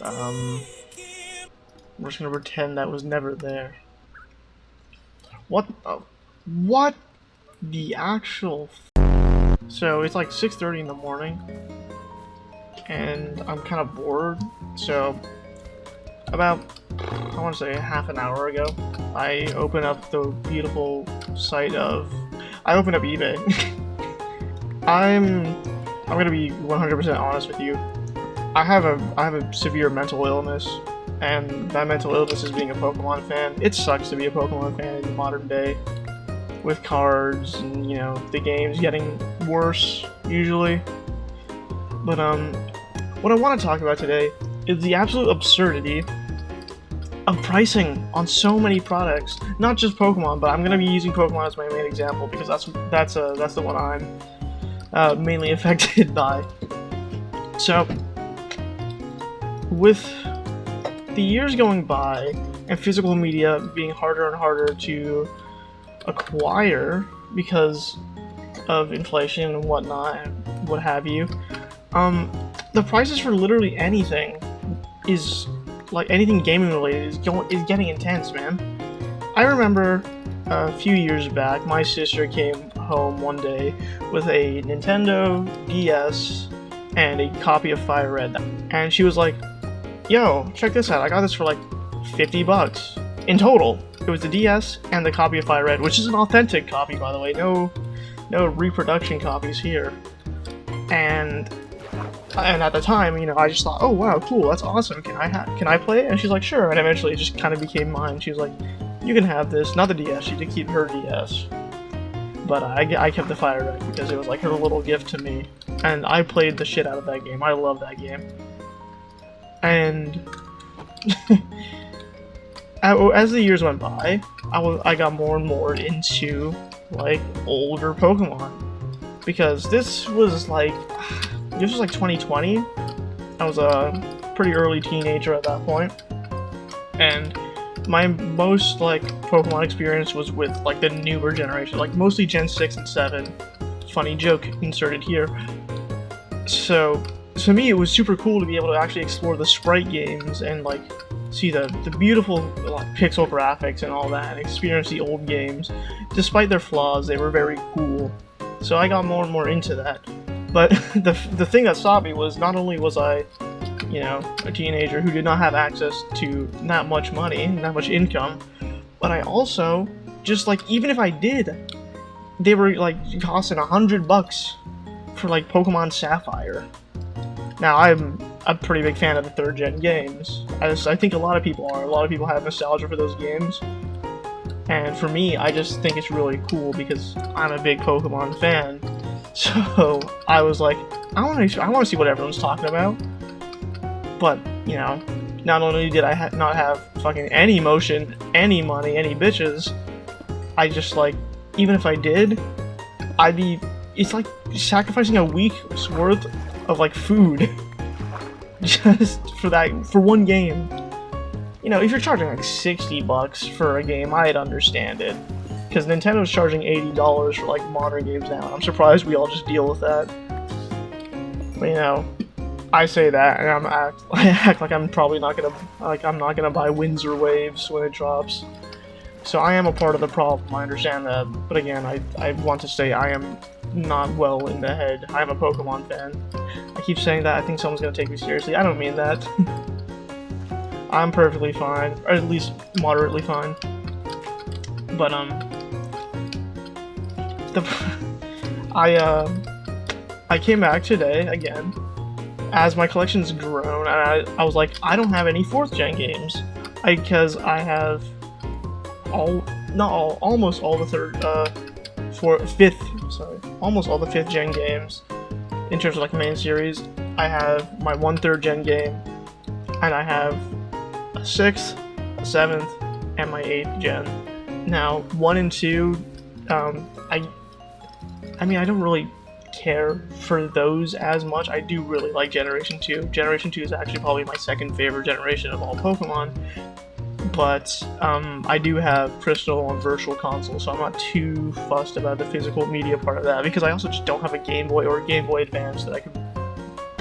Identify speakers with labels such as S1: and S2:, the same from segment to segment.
S1: Um, we're just gonna pretend that was never there. What? What? The actual. So it's like 6:30 in the morning, and I'm kind of bored. So about, I want to say, half an hour ago, I opened up the beautiful site of. I opened up eBay. I'm gonna be 100% honest with you. I have a severe mental illness, and that mental illness is being a Pokemon fan. It sucks to be a Pokemon fan in the modern day, with cards and, you know, the game's getting worse usually. But what I want to talk about today is the absolute absurdity of pricing on so many products. Not just Pokemon, but I'm gonna be using Pokemon as my main example because that's the one I'm mainly affected by. So, with the years going by and physical media being harder and harder to acquire because of inflation and whatnot and what have you, the prices for literally anything is like anything gaming related is getting intense, man. I remember a few years back, my sister came home one day with a Nintendo DS and a copy of Fire Red, and she was like, "Yo, check this out! I got this for like $50 in total." It was the DS and the copy of Fire Red, which is an authentic copy, by the way. No reproduction copies here. And at the time, you know, I just thought, oh wow, cool, that's awesome. Can I play it? And she's like, sure. And eventually, it just kind of became mine. She was like, you can have this, not the DS. She did keep her DS, but I kept the Fire Red because it was like her little gift to me. And I played the shit out of that game. I love that game. And as the years went by, I got more and more into like older Pokemon, because this was like 2020. I was a pretty early teenager at that point, and my most like Pokemon experience was with like the newer generation, like mostly Gen 6 and 7. Funny joke inserted here. So to me, it was super cool to be able to actually explore the sprite games and like see the beautiful like pixel graphics and all that, and experience the old games. Despite their flaws, they were very cool. So I got more and more into that. But the thing that stopped me was, not only was I, you know, a teenager who did not have access to that much money, that much income, but I also, just like, even if I did, they were like costing $100 for like Pokemon Sapphire. Now, I'm a pretty big fan of the third gen games, as I think a lot of people are. A lot of people have nostalgia for those games. And for me, I just think it's really cool because I'm a big Pokemon fan. So I was like, I want to see what everyone's talking about. But, you know, not only did I not have fucking any motion, any money, any bitches, I just like, even if I did, it's like sacrificing a week's worth of like food just for one game. You know, if you're charging like $60 for a game, I'd understand it, because Nintendo's charging $80 for like modern games now, and I'm surprised we all just deal with that. But, you know, I say that, and I act like I'm probably not gonna buy Windsor Waves when it drops. So I am a part of the problem, I understand that, but again, I want to say I am not well in the head. I am a Pokemon fan. I keep saying that, I think someone's gonna take me seriously. I don't mean that. I'm perfectly fine, or at least moderately fine. But I came back today again as my collection's grown, and I was like, I don't have any 4th gen games, because I have almost all the almost all the 5th gen games in terms of like main series. I have my 1 3rd gen game, and I have a 6th, a 7th, and my 8th gen. Now, 1 and 2, I mean, I don't really care for those as much. I do really like Generation 2. Generation 2 is actually probably my second favorite generation of all Pokemon. But I do have Crystal on Virtual Console, so I'm not too fussed about the physical media part of that, because I also just don't have a Game Boy or a Game Boy Advance that I could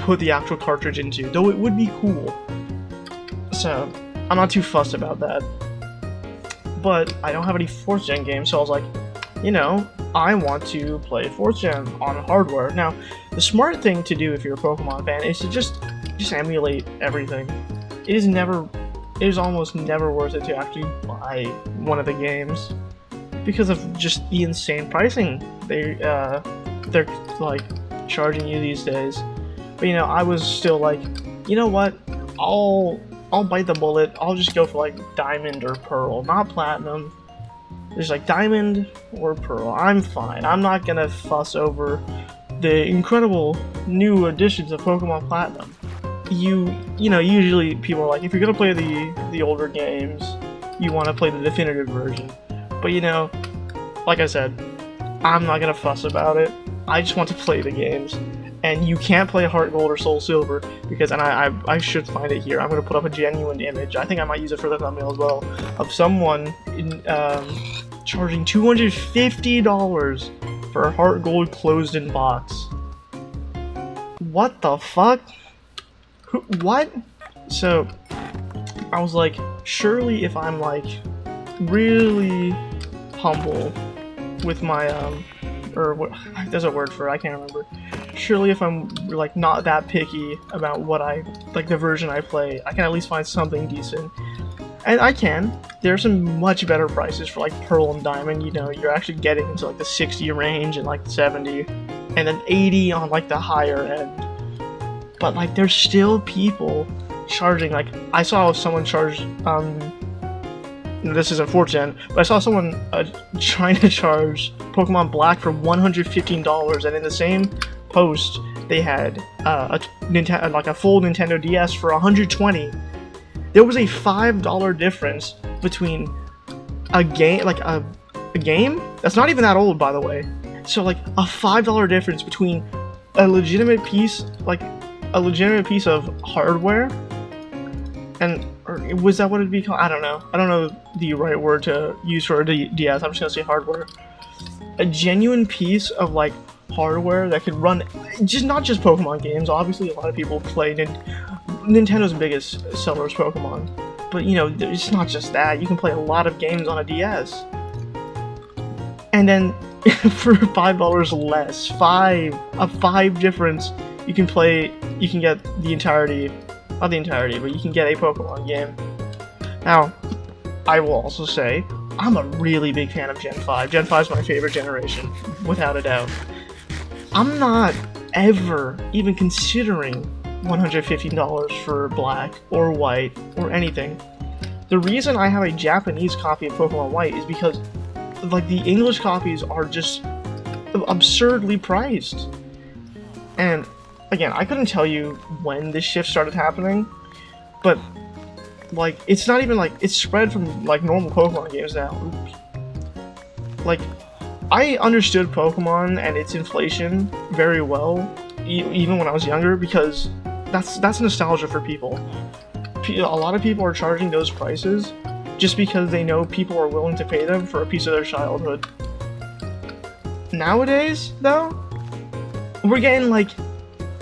S1: put the actual cartridge into, though it would be cool. So, I'm not too fussed about that. But I don't have any 4th gen games, so I was like, you know, I want to play 4th gen on hardware. Now, the smart thing to do if you're a Pokemon fan is to just emulate everything. It is almost never worth it to actually buy one of the games because of just the insane pricing they're like charging you these days. But you know, I was still like, you know what? I'll bite the bullet. I'll just go for like Diamond or Pearl, not Platinum. There's like Diamond or Pearl. I'm fine. I'm not gonna fuss over the incredible new additions of Pokemon Platinum. You know, usually people are like, if you're gonna play the older games, you want to play the definitive version. But you know, like I said, I'm not gonna fuss about it. I just want to play the games. And you can't play Heart Gold or Soul Silver because, and I should find it here. I'm gonna put up a genuine image. I think I might use it for the thumbnail as well, of someone charging $250 for a Heart Gold closed-in box. What the fuck? What? So I was like, surely if I'm like really humble with my or what, there's a word for it, I can't remember. Surely if I'm like not that picky about what I like, the version I play, I can at least find something decent. And I can. There's some much better prices for like Pearl and Diamond. You know, you're actually getting into like the 60 range and like 70, and then 80 on like the higher end. But like, there's still people charging. Like, I saw someone charge. This isn't 4th gen, but I saw someone trying to charge Pokemon Black for $115, and in the same post they had a full Nintendo DS for $120. There was a $5 difference between a game, like a game that's not even that old, by the way. So like a $5 difference between a legitimate piece of hardware, and or was that what it'd be called? I don't know. I don't know the right word to use for a DS. I'm just gonna say hardware. A genuine piece of like hardware that could run not just Pokemon games. Obviously, a lot of people play Nintendo's biggest seller is Pokemon, but you know, it's not just that. You can play a lot of games on a DS, and then for $5 less, a five difference, you can get the entirety. Not the entirety, but you can get a Pokemon game. Now, I will also say, I'm a really big fan of Gen 5. Gen 5 is my favorite generation, without a doubt. I'm not ever even considering $115 for Black or White or anything. The reason I have a Japanese copy of Pokemon White is because, like, the English copies are just absurdly priced. And again, I couldn't tell you when this shift started happening, but like, it's not even like it's spread from like normal Pokemon games now. Like, I understood Pokemon and its inflation very well, even when I was younger, because that's nostalgia for people. A lot of people are charging those prices just because they know people are willing to pay them for a piece of their childhood. Nowadays, though, we're getting like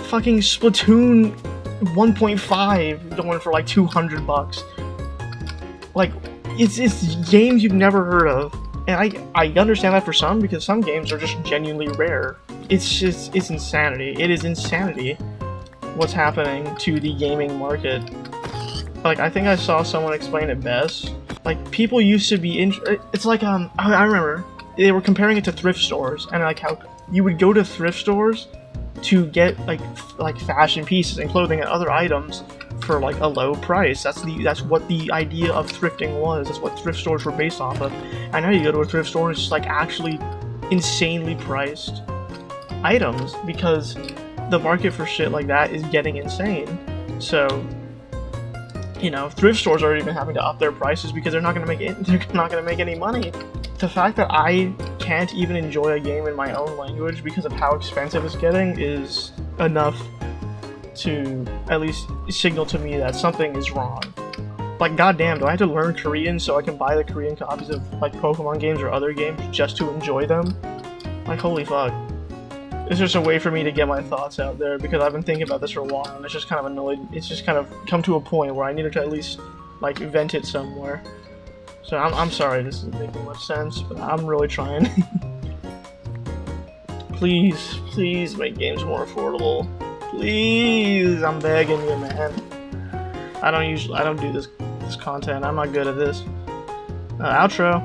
S1: fucking Splatoon 1.5 going for like $200. Like, it's games you've never heard of, and I understand that for some, because some games are just genuinely rare. It's insanity. It is insanity what's happening to the gaming market. Like, I think I saw someone explain it best. Like, people used to be it's like I remember they were comparing it to thrift stores, and like how you would go to thrift stores to get like fashion pieces and clothing and other items for like a low price. That's what the idea of thrifting was. That's what thrift stores were based off of. I know you go to a thrift store, it's just like actually insanely priced items, because the market for shit like that is getting insane. So, you know, thrift stores are even having to up their prices because they're not gonna make any money. The fact that I can't even enjoy a game in my own language because of how expensive it's getting is enough to at least signal to me that something is wrong. Like, goddamn, do I have to learn Korean so I can buy the Korean copies of like Pokemon games or other games just to enjoy them? Like, holy fuck. It's just a way for me to get my thoughts out there because I've been thinking about this for a while and it's just kind of annoyed. It's just kind of come to a point where I need to at least like vent it somewhere. So I'm sorry this isn't making much sense, but I'm really trying. Please make games more affordable. Please, I'm begging you, man. I don't do this content. I'm not good at this. Outro.